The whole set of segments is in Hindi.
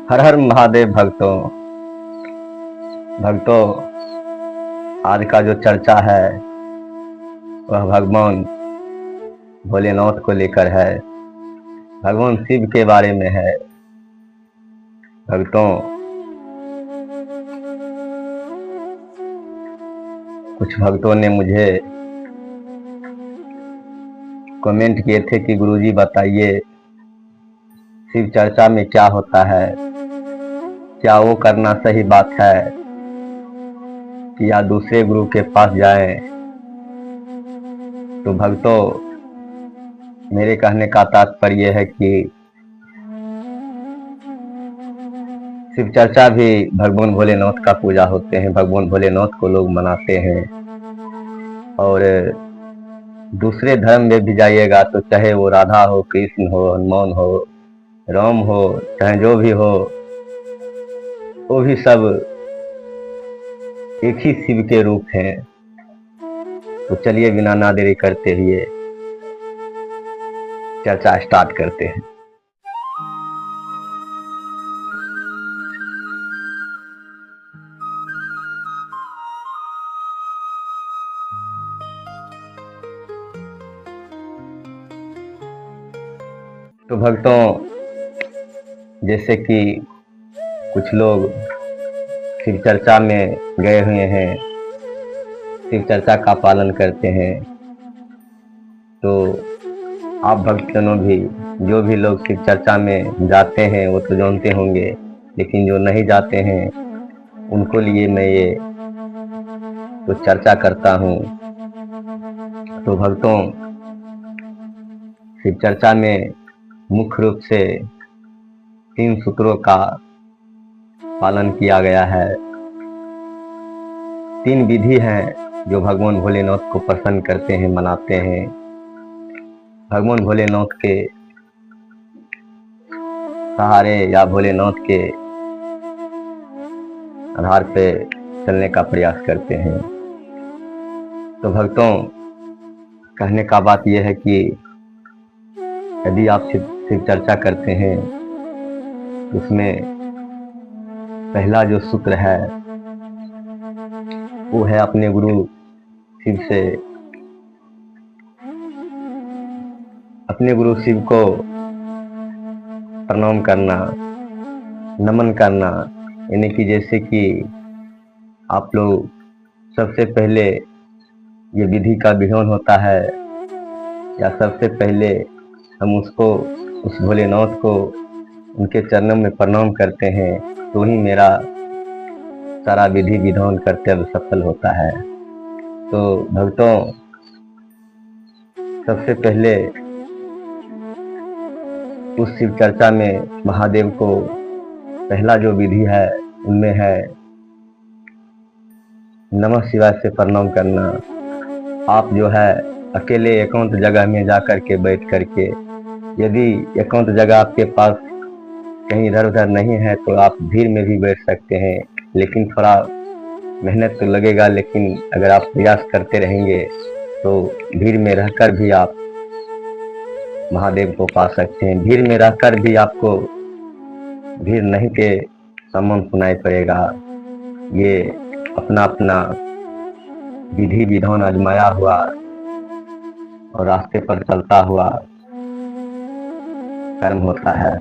हर हर महादेव भक्तों। भक्तों, आज का जो चर्चा है वह भगवान भोलेनाथ को लेकर है, भगवान शिव के बारे में है। भक्तों, कुछ भक्तों ने मुझे कमेंट किए थे कि गुरुजी बताइए शिव चर्चा में क्या होता है, क्या वो करना सही बात है कि या दूसरे गुरु के पास जाएं। तो भक्तों, मेरे कहने का तात्पर्य है कि शिव चर्चा भी भगवान भोलेनाथ का पूजा होते हैं, भगवान भोलेनाथ को लोग मनाते हैं। और दूसरे धर्म में भी जाइएगा तो चाहे वो राधा हो, कृष्ण हो, हनुमान हो, राम हो, चाहे जो भी हो, वो भी सब एक ही शिव के रूप हैं। तो चलिए बिना ना देरी करते हुए चर्चा स्टार्ट करते हैं। तो भक्तों, जैसे कि कुछ लोग शिव चर्चा में गए हुए हैं, शिव चर्चा का पालन करते हैं, तो आप भक्तजनों भी, जो भी लोग शिव चर्चा में जाते हैं वो तो जानते होंगे, लेकिन जो नहीं जाते हैं उनको लिए मैं ये तो चर्चा करता हूँ। तो भक्तों, शिव चर्चा में मुख्य रूप से 3 सूत्रों का पालन किया गया है। 3 विधि हैं जो भगवान भोलेनाथ को प्रसन्न करते हैं, मनाते हैं। भगवान भोलेनाथ के सहारे या भोलेनाथ के आधार पे चलने का प्रयास करते हैं। तो भक्तों, कहने का बात यह है कि यदि आप शिव चर्चा करते हैं तो उसमें पहला जो सूत्र है वो है अपने गुरु शिव से, अपने गुरु शिव को प्रणाम करना, नमन करना। यानी कि जैसे कि आप लोग सबसे पहले ये विधि का विधान होता है, या सबसे पहले हम उसको, उस भोलेनाथ को उनके चरणों में प्रणाम करते हैं, तो ही मेरा सारा विधि विधान कर्तव्य सफल होता है। तो भक्तों, सबसे पहले उस शिव चर्चा में महादेव को पहला जो विधि है उनमें है नमः शिवाय से प्रणाम करना। आप जो है अकेले एकांत जगह में जा कर के बैठ करके, यदि एकांत जगह आपके पास कहीं इधर उधर नहीं है तो आप भीड़ में भी बैठ सकते हैं, लेकिन थोड़ा मेहनत तो लगेगा। लेकिन अगर आप प्रयास करते रहेंगे तो भीड़ में रहकर भी आप महादेव को पा सकते हैं। भीड़ में रहकर भी आपको भीड़ नहीं के समान सुनाई पड़ेगा। ये अपना अपना विधि विधान आजमाया हुआ और रास्ते पर चलता हुआ कर्म होता है।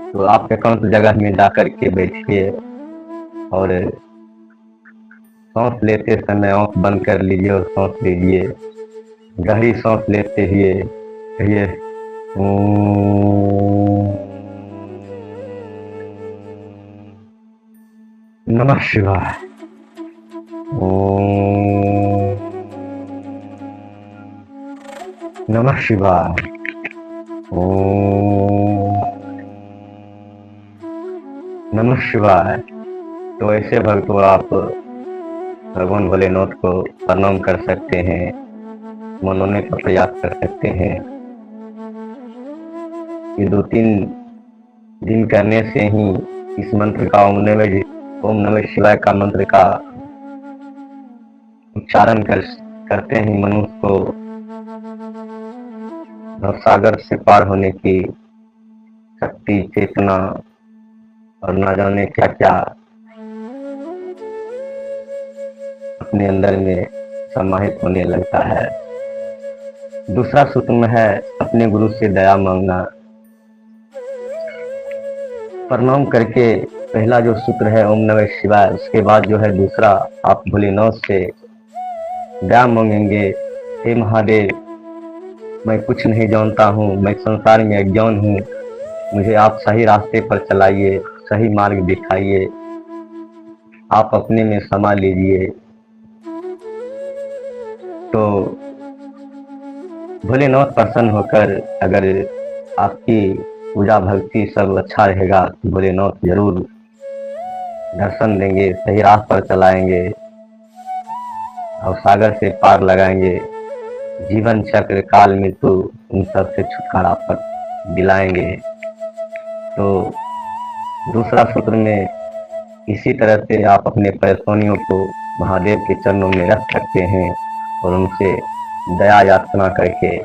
तो आप एकांत जगह में जाकर के बैठिए और सांस लेते समय आंख बंद कर लीजिए और सांस लीजिए। गहरी सांस लेते हुए कहिए ओम नमः शिवाय, ओम नमः शिवाय, ओम नमः शिवाय। तो ऐसे भक्तों आप भगवान भोलेनाथ को प्रणाम कर सकते हैं, मनाने का प्रयास कर सकते हैं। ये 2-3 दिन करने से ही इस मंत्र का ओम नमः शिवाय का मंत्र का उच्चारण करते ही मनुष्य को भवसागर से पार होने की शक्ति, चेतना और ना जाने क्या क्या अपने अंदर में समाहित होने लगता है। दूसरा सूत्र में है अपने गुरु से दया मांगना। प्रणाम करके पहला जो सूत्र है ओम नमः शिवाय, उसके बाद जो है दूसरा आप भोलेनाथ से दया मांगेंगे। हे महादेव, मैं कुछ नहीं जानता हूँ, मैं संसार में अज्ञान हूँ, मुझे आप सही रास्ते पर चलाइए, सही मार्ग दिखाइए, आप अपने में समा लीजिए। तो भोलेनाथ प्रसन्न होकर अगर आपकी पूजा भक्ति सब अच्छा रहेगा तो भोलेनाथ जरूर दर्शन देंगे, सही राह पर चलाएंगे और सागर से पार लगाएंगे। जीवन चक्र, काल मृत्यु, उन सब से छुटकारा पर दिलाएंगे। तो दूसरा सूत्र में इसी तरह से आप अपने परेशानियों को महादेव के चरणों में रख सकते हैं और उनसे दया याचना करके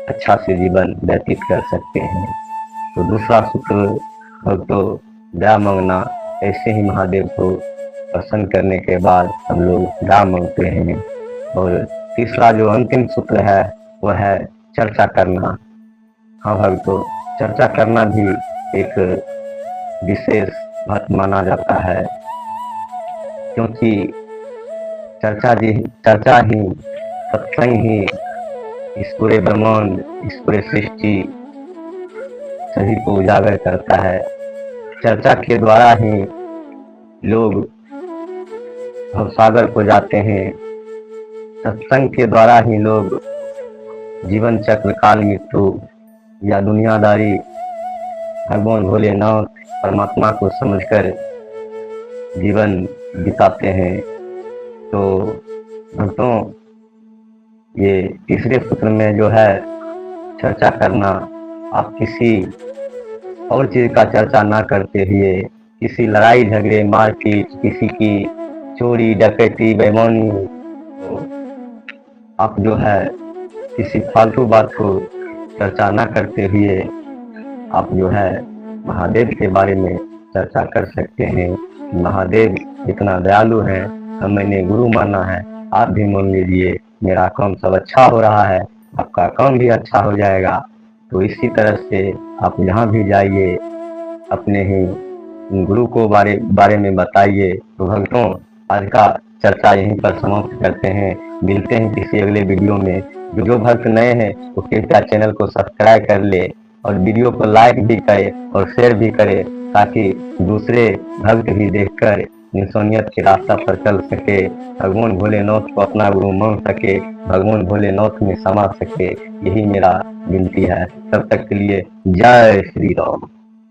अच्छा से जीवन व्यतीत कर सकते हैं। तो दूसरा सूत्र भक्तों दया मांगना, ऐसे ही महादेव को प्रसन्न करने के बाद हम लोग दया मांगते हैं। और तीसरा जो अंतिम सूत्र है वह है चर्चा करना। हाँ भक्तों, चर्चा करना भी एक विशेष महत्व माना जाता है, क्योंकि चर्चा ही, सत्संग ही इस पूरे ब्रह्मांड, इस पूरे सृष्टि सभी को उजागर करता है। चर्चा के द्वारा ही लोग भवसागर को जाते हैं, सत्संग के द्वारा ही लोग जीवन चक्र, काल मृत्यु या दुनियादारी भगवान भोलेनाथ परमात्मा को समझकर जीवन बिताते हैं। तो भक्तों, ये तीसरे सूत्र में जो है चर्चा करना, आप किसी और चीज का चर्चा ना करते हुए, किसी लड़ाई झगड़े, मारपीट, किसी की चोरी डकैती, बेईमानी, आप जो है किसी फालतू बात को चर्चा ना करते हुए आप जो है महादेव के बारे में चर्चा कर सकते हैं। महादेव इतना दयालु है, मैंने गुरु माना है, आप भी मान लीजिए, मेरा काम सब अच्छा हो रहा है, आपका काम भी अच्छा हो जाएगा। तो इसी तरह से आप जहाँ भी जाइए अपने ही गुरु को बारे में बताइए। तो भक्तों, आज का चर्चा यहीं पर समाप्त करते हैं। मिलते हैं किसी अगले वीडियो में। जो भक्त नए हैं वो कृपया चैनल को सब्सक्राइब कर ले और वीडियो को लाइक भी करे और शेयर भी करे, ताकि दूसरे भक्त भी देखकर इंसानियत के रास्ता पर चल सके, भगवान भोलेनाथ को अपना गुरु मान सके, भगवान भोलेनाथ में समा सके। यही मेरा विनती है। तब तक के लिए जय श्री राम।